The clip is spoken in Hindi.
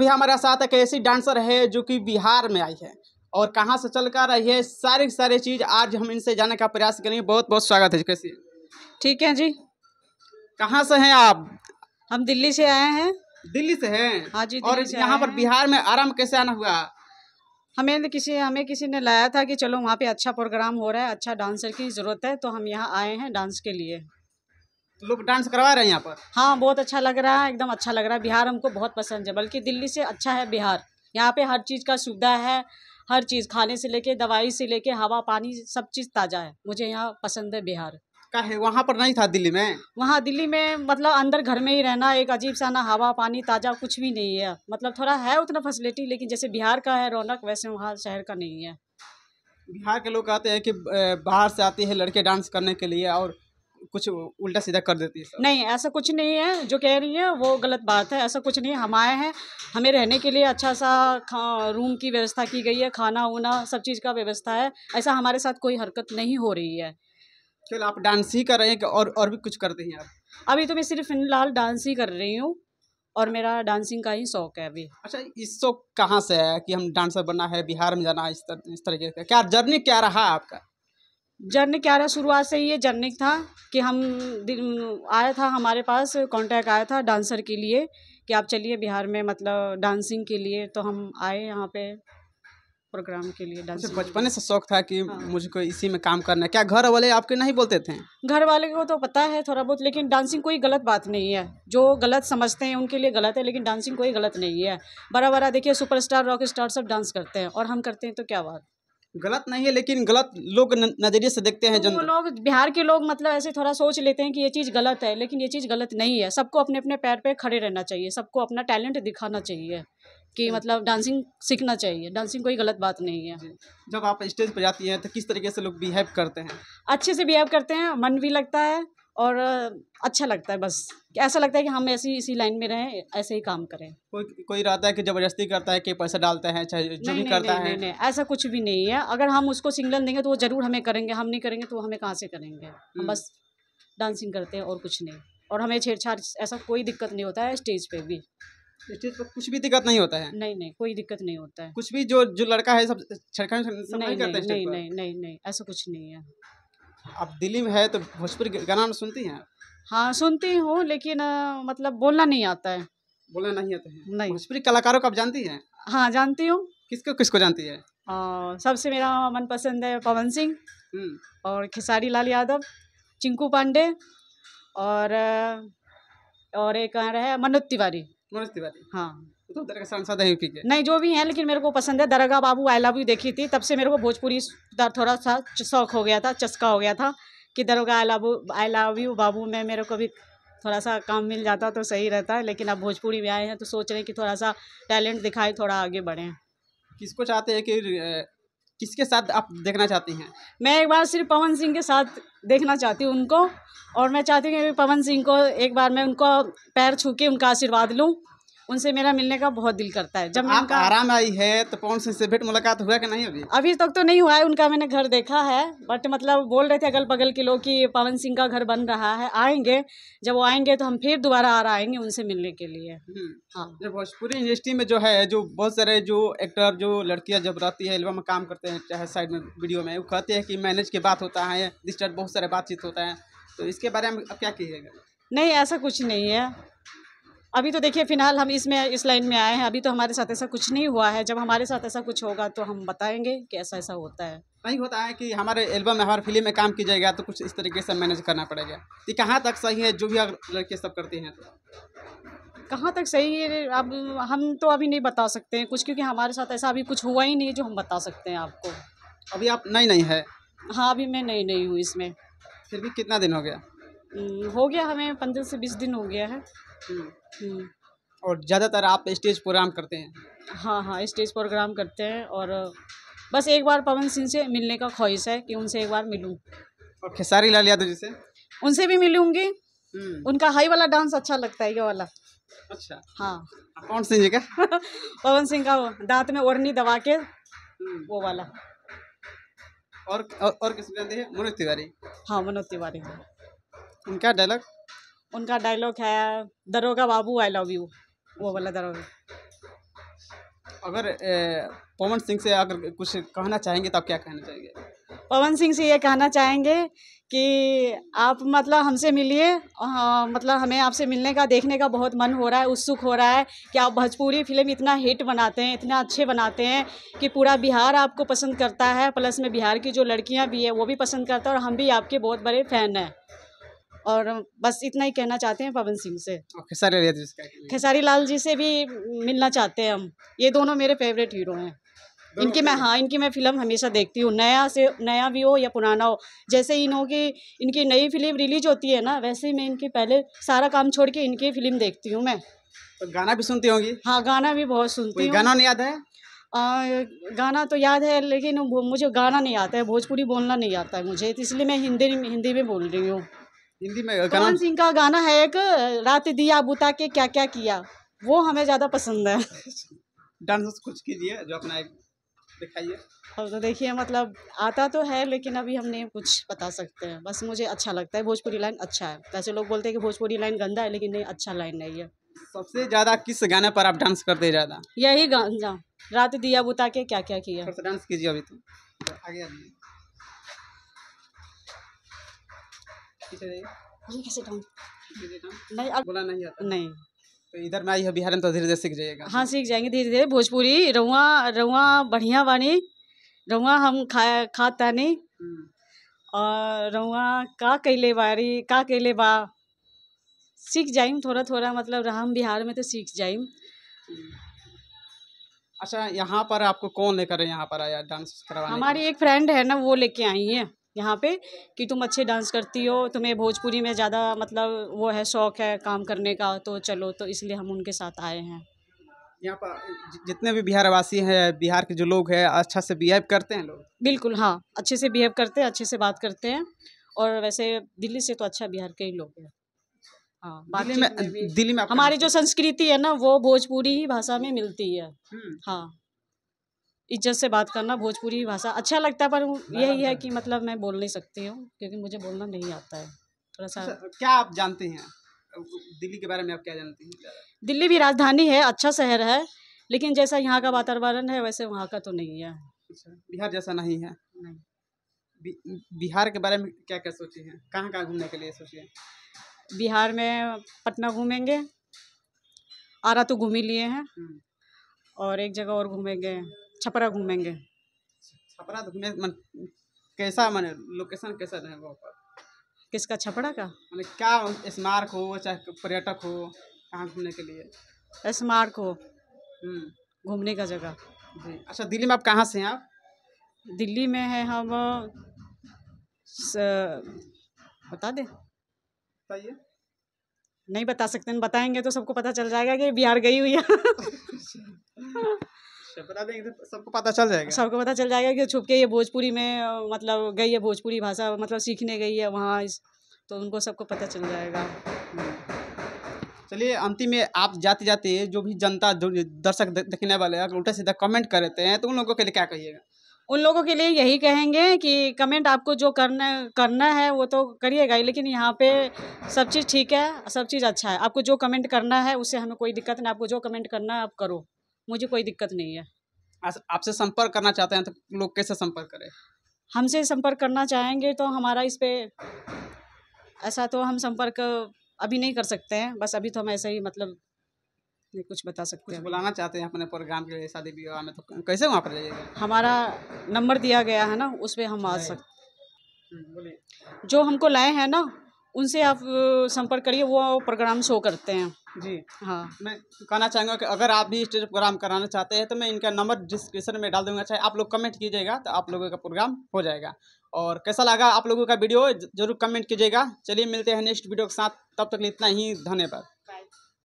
अभी हमारे साथ एक ऐसी डांसर है जो कि बिहार में आई है और कहाँ से चल कर रही है, सारी चीज़ आज हम इनसे जानने का प्रयास करेंगे। बहुत बहुत स्वागत है। कैसी है? ठीक है जी। कहाँ से हैं आप? हम दिल्ली से आए हैं। दिल्ली से हैं? हाँ जी, और दिल्ली से यहाँ आए पर हैं। बिहार में आराम कैसे आना हुआ? हमें किसी ने लाया था कि चलो वहाँ पे अच्छा प्रोग्राम हो रहा है, अच्छा डांसर की ज़रूरत है, तो हम यहाँ आए हैं डांस के लिए। तो लोग डांस करवा रहे हैं यहाँ पर? हाँ, बहुत अच्छा लग रहा है, एकदम अच्छा लग रहा है। बिहार हमको बहुत पसंद है, बल्कि दिल्ली से अच्छा है बिहार। यहाँ पे हर चीज़ का सुविधा है, हर चीज़ खाने से लेके दवाई से लेके हवा पानी सब चीज़ ताज़ा है। मुझे यहाँ पसंद है बिहार। का है वहाँ पर नहीं था दिल्ली में? वहाँ दिल्ली में मतलब अंदर घर में ही रहना, एक अजीब सा, ना हवा पानी ताज़ा कुछ भी नहीं है। मतलब थोड़ा है उतना फैसिलिटी, लेकिन जैसे बिहार का है रौनक, वैसे वहाँ शहर का नहीं है। बिहार के लोग कहते हैं कि बाहर से आती है लड़के डांस करने के लिए और कुछ उल्टा सीधा कर देती है सब। नहीं, ऐसा कुछ नहीं है, जो कह रही है वो गलत बात है। ऐसा कुछ नहीं है। हम आए हैं, हमें रहने के लिए अच्छा सा रूम की व्यवस्था की गई है, खाना वाना सब चीज़ का व्यवस्था है। ऐसा हमारे साथ कोई हरकत नहीं हो रही है। चलो, आप डांस ही कर रहे हैं कि और भी कुछ करते हैं आप? अभी तो मैं सिर्फ फिलहाल डांस ही कर रही हूँ और मेरा डांसिंग का ही शौक है अभी। अच्छा, इस शौक कहाँ से है कि हम डांसर बनना है, बिहार में जाना है, इस तरीके का क्या जर्नी क्या रहा आपका? जर्नी क्या रहा, शुरुआत से ये जर्नी था कि आया था हमारे पास कांटेक्ट आया था डांसर के लिए कि आप चलिए बिहार में, मतलब डांसिंग के लिए। तो हम आए यहाँ पे प्रोग्राम के लिए डांसिंग। बचपन से शौक था कि हाँ। मुझको इसी में काम करना है। क्या घर वाले आपके नहीं बोलते थे? घर वाले को तो पता है थोड़ा बहुत, लेकिन डांसिंग कोई गलत बात नहीं है। जो गलत समझते हैं उनके लिए गलत है, लेकिन डांसिंग कोई गलत नहीं है। बड़ा बड़ा देखिए सुपरस्टार रॉक स्टार सब डांस करते हैं और हम करते हैं, तो क्या बात। गलत नहीं है, लेकिन गलत लोग नजरिए से देखते हैं तो वो जनता। लोग, बिहार के लोग मतलब ऐसे थोड़ा सोच लेते हैं कि ये चीज़ गलत है, लेकिन ये चीज़ गलत नहीं है। सबको अपने अपने पैर पे खड़े रहना चाहिए, सबको अपना टैलेंट दिखाना चाहिए कि मतलब डांसिंग सीखना चाहिए। डांसिंग कोई गलत बात नहीं है। जब आप स्टेज पर जाती हैं तो किस तरीके से लोग बिहेव करते हैं? अच्छे से बिहेव करते हैं, मन भी लगता है और अच्छा लगता है। बस ऐसा लगता है कि हम ऐसी इसी लाइन में रहें, ऐसे ही काम करें। कोई रहता है कि जबरदस्ती करता है कि पैसा डालता है, चाहे जो भी नहीं नहीं करता नहीं है। नहीं नहीं, ऐसा कुछ भी नहीं है। अगर हम उसको सिग्नल देंगे तो वो ज़रूर हमें करेंगे, हम नहीं करेंगे तो वो हमें कहाँ से करेंगे। हम बस डांसिंग करते हैं और कुछ नहीं। और हमें छेड़छाड़ ऐसा कोई दिक्कत नहीं होता है स्टेज पे भी। स्टेज पर कुछ भी दिक्कत नहीं होता है? नहीं नहीं, कोई दिक्कत नहीं होता है। कुछ भी जो लड़का है सब छेड़खानी सब नहीं नहीं करते नहीं हैं स्टेज नहीं पर? नहीं नहीं नहीं, ऐसा कुछ नहीं है। आप दिल्ली में है तो भोजपुरी गाना सुनती हैं? हाँ सुनती हूँ, लेकिन मतलब बोलना नहीं आता है। बोलना नहीं आता है? नहीं। भोजपुरी कलाकारों को आप जानती हैं? हाँ जानती हूँ। किसको किसको जानती है? सबसे मेरा मनपसंद है पवन सिंह हम्म। और खेसारी लाल यादव, चिंकू पांडे और एक और है मनोज तिवारी। मनोज तिवारी? हाँ। तो उधर के सांसद है यूपी के? नहीं, जो भी हैं, लेकिन मेरे को पसंद है दरगा बाबू आई लव यू देखी थी, तब से मेरे को भोजपुरी थोड़ा सा शौक हो गया था, चस्का हो गया था कि दरगा आई लव यू बाबू में मेरे को भी थोड़ा सा काम मिल जाता तो सही रहता है। लेकिन अब भोजपुरी में आए हैं तो सोच रहे हैं कि थोड़ा सा टैलेंट दिखाए, थोड़ा आगे बढ़ें। किसको चाहते हैं कि किसके साथ आप देखना चाहती हैं? मैं एक बार सिर्फ पवन सिंह के साथ देखना चाहती हूँ उनको, और मैं चाहती हूँ कि पवन सिंह को एक बार मैं उनको पैर छू के उनका आशीर्वाद लूँ। उनसे मेरा मिलने का बहुत दिल करता है। जब मैं आप उनका आराम आई है तो पवन सिंह से भेंट मुलाकात हुआ कि नहीं अभी? अभी तक तो नहीं हुआ है, उनका मैंने घर देखा है, बट मतलब बोल रहे थे अगल बगल के लोग कि पवन सिंह का घर बन रहा है, आएंगे। जब वो आएंगे तो हम फिर दोबारा आएंगे उनसे मिलने के लिए। हाँ। जो भोजपुरी इंडस्ट्री में जो है, जो बहुत सारे जो एक्टर, जो लड़कियां जब रहती है एल्बम में काम करते हैं, चाहे साइड में वीडियो में, वो कहते हैं कि मैनेज के बात होता है, डिस्टर्ब बहुत सारे बातचीत होता है, तो इसके बारे में अब क्या कहिएगा? नहीं, ऐसा कुछ नहीं है। अभी तो देखिए फिलहाल हम इस लाइन में आए हैं, अभी तो हमारे साथ ऐसा कुछ नहीं हुआ है। जब हमारे साथ ऐसा कुछ होगा तो हम बताएंगे कि ऐसा ऐसा होता है। नहीं होता है कि हमारे एल्बम में, हमारे फिल्म में काम की जाएगा तो कुछ इस तरीके से मैनेज करना पड़ेगा, कि कहाँ तक सही है जो भी लड़के सब करते हैं? कहाँ तक सही है अब हम तो अभी नहीं बता सकते हैं कुछ, क्योंकि हमारे साथ ऐसा अभी कुछ हुआ ही नहीं है जो हम बता सकते हैं आपको। अभी आप नहीं है? हाँ, अभी मैं नई हूँ इसमें। फिर भी कितना दिन हो गया? हो गया, हमें 15 से 20 दिन हो गया है। और ज़्यादातर आप स्टेज प्रोग्राम करते हैं? हाँ हाँ, स्टेज प्रोग्राम करते हैं, और बस एक बार पवन सिंह से मिलने का ख्वाहिश है कि उनसे एक बार मिलूं। और खेसारी लाल यादव जी से? उनसे भी मिलूंगी। उनका हाई वाला डांस अच्छा लगता है, ये वाला। अच्छा। हाँ। कौन सिंह जी का? पवन सिंह का दांत में ओढ़नी दबा के, वो वाला। और किस जानते हैं? मनोज तिवारी? हाँ, मनोज तिवारी। उनका डायलॉग? उनका डायलॉग है दरोगा बाबू आई लव यू, वो वाला दरोगा। अगर पवन सिंह से अगर कुछ कहना चाहेंगे तो आप क्या कहना चाहेंगे? पवन सिंह से ये कहना चाहेंगे कि आप मतलब हमसे मिलिए। मतलब हमें आपसे मिलने का, देखने का बहुत मन हो रहा है, उत्सुक हो रहा है कि आप भोजपुरी फिल्म इतना हिट बनाते हैं, इतना अच्छे बनाते हैं कि पूरा बिहार आपको पसंद करता है। प्लस में बिहार की जो लड़कियां भी है वो भी पसंद करता है, और हम भी आपके बहुत बड़े फ़ैन हैं। और बस इतना ही कहना चाहते हैं पवन सिंह से। और खेसारी लाल जी से क्या कहेंगे? खेसारी लाल जी से भी मिलना चाहते हैं हम। ये दोनों मेरे फेवरेट हीरो हैं। इनकी मैं फ़िल्म हमेशा देखती हूँ, नया भी हो या पुराना हो। जैसे इनकी नई फ़िल्म रिलीज होती है ना, वैसे ही मैं इनके पहले सारा काम छोड़ के इनकी फ़िल्म देखती हूँ मैं। तो गाना भी सुनती होंगी? हाँ, गाना भी बहुत सुनती कोई हूँ। गाना नहीं याद है? गाना तो याद है, लेकिन मुझे गाना नहीं आता है, भोजपुरी बोलना नहीं आता है मुझे, तो इसलिए मैं हिंदी में बोल रही हूँ। हिंदी में गाना? पवन सिंह का गाना है एक, रात दिया बुता के क्या क्या किया, वो हमें ज़्यादा पसंद है। डांस कुछ कीजिए जो अपना एक दिखाइए। अब तो देखिए मतलब आता तो है, लेकिन अभी हम नहीं कुछ बता सकते हैं। बस मुझे अच्छा लगता है, भोजपुरी लाइन अच्छा है। वैसे लोग बोलते हैं कि भोजपुरी लाइन गंदा है, लेकिन नहीं, अच्छा लाइन नहीं है। सबसे ज़्यादा किस गाने पर आप डांस करते हैं ज़्यादा? यही गाना, रात दिया बुता के क्या क्या किया। थोड़ा सा डांस कीजिए अभी तो आगे आइए। पीछे जाइए। ये कैसे डांस? कीजिए डांस। नहीं बोला नहीं आता? नहीं। तो इधर में आई है बिहार में, तो धीरे धीरे सीख जाइएगा। हाँ, सीख जाएंगे धीरे धीरे। भोजपुरी रउआ रउआ बढ़िया बानी, रउआ हम खाता नहीं, और रउआ का कैले बा। सीख जाइम थोड़ा थोड़ा, मतलब हम बिहार में तो सीख जाइम। अच्छा, यहाँ पर आपको कौन लेकर यहाँ पर आया डांस करवाने? हमारी एक फ्रेंड है ना, वो लेके आई है यहाँ पे कि तुम अच्छे डांस करती हो, तुम्हें भोजपुरी में ज़्यादा मतलब वो है, शौक है काम करने का, तो चलो, तो इसलिए हम उनके साथ आए हैं। यहाँ पर जितने भी बिहारवासी हैं, बिहार के जो लोग हैं, अच्छा से बिहेव करते हैं लोग? बिल्कुल, हाँ, अच्छे से बिहेव करते हैं, अच्छे से बात करते हैं। और वैसे दिल्ली से तो अच्छा बिहार के ही लोग हैं। हाँ, दिल्ली में हमारी जो संस्कृति है ना, वो भोजपुरी ही भाषा में मिलती है। हाँ, इज्जत से बात करना, भोजपुरी भाषा अच्छा लगता है, पर यही है कि मतलब मैं बोल नहीं सकती हूँ, क्योंकि मुझे बोलना नहीं आता है थोड़ा सा। क्या आप जानते हैं दिल्ली के बारे में? आप क्या जानती हैं? दिल्ली भी राजधानी है, अच्छा शहर है, लेकिन जैसा यहाँ का वातावरण है वैसे वहाँ का तो नहीं है। बिहार जैसा नहीं है? नहीं। बिहार के बारे में क्या क्या सोची हैं? कहाँ कहाँ घूमने के लिए सोची हैं? बिहार में पटना घूमेंगे, आरा तो घूम ही लिए हैं, और एक जगह और घूमेंगे, छपरा घूमेंगे। छपरा तो कैसा माने लोकेशन कैसा है वहाँ पर? किसका? छपरा का? माने क्या स्मारक हो चाहे पर्यटक हो, कहाँ घूमने के लिए? स्मारक हो, घूमने का जगह। जी। अच्छा, दिल्ली में आप कहाँ से हैं आप? दिल्ली में है हम बता दें? बताइए। नहीं बता सकते, बताएंगे तो सबको पता चल जाएगा कि बिहार गई हुई है। बता देंगे तो सबको पता चल जाएगा। सबको पता चल जाएगा कि छुप के ये भोजपुरी में मतलब गई है, भोजपुरी भाषा मतलब सीखने गई है वहाँ, तो उनको सबको पता चल जाएगा। चलिए, अंतिम में आप जाते जाते जो भी जनता, जो दर्शक देखने वाले अगर उल्टा सीधा कमेंट कर देते हैं, तो उन लोगों के लिए क्या कहिएगा? उन लोगों के लिए यही कहेंगे कि कमेंट आपको जो करना है वो तो करिएगा ही, लेकिन यहाँ पे सब चीज़ ठीक है, सब चीज़ अच्छा है। आपको जो कमेंट करना है उससे हमें कोई दिक्कत नहीं, आपको जो कमेंट करना है आप करो, मुझे कोई दिक्कत नहीं है। आपसे संपर्क करना चाहते हैं तो लोग कैसे संपर्क करें? हमसे संपर्क करना चाहेंगे तो हमारा इस पे ऐसा तो हम संपर्क अभी नहीं कर सकते हैं, बस अभी तो हम ऐसे ही मतलब नहीं कुछ बता सकते हैं। बुलाना चाहते हैं अपने प्रोग्राम के लिए, शादी विवाह में, तो कैसे वहाँ पर जाइएगा? हमारा नंबर दिया गया है ना, उस पर हम आ सकते। बोलिए। जो हमको लाए हैं ना, उनसे आप संपर्क करिए, वो प्रोग्राम शो करते हैं। जी हाँ, मैं कहना चाहूँगा कि अगर आप भी स्टेज प्रोग्राम कराना चाहते हैं तो मैं इनका नंबर डिस्क्रिप्शन में डाल दूंगा, चाहे आप लोग कमेंट कीजिएगा तो आप लोगों का प्रोग्राम हो जाएगा। और कैसा लगा आप लोगों का वीडियो जरूर कमेंट कीजिएगा। चलिए, मिलते हैं नेक्स्ट वीडियो के साथ, तब तक इतना ही, धन्यवाद।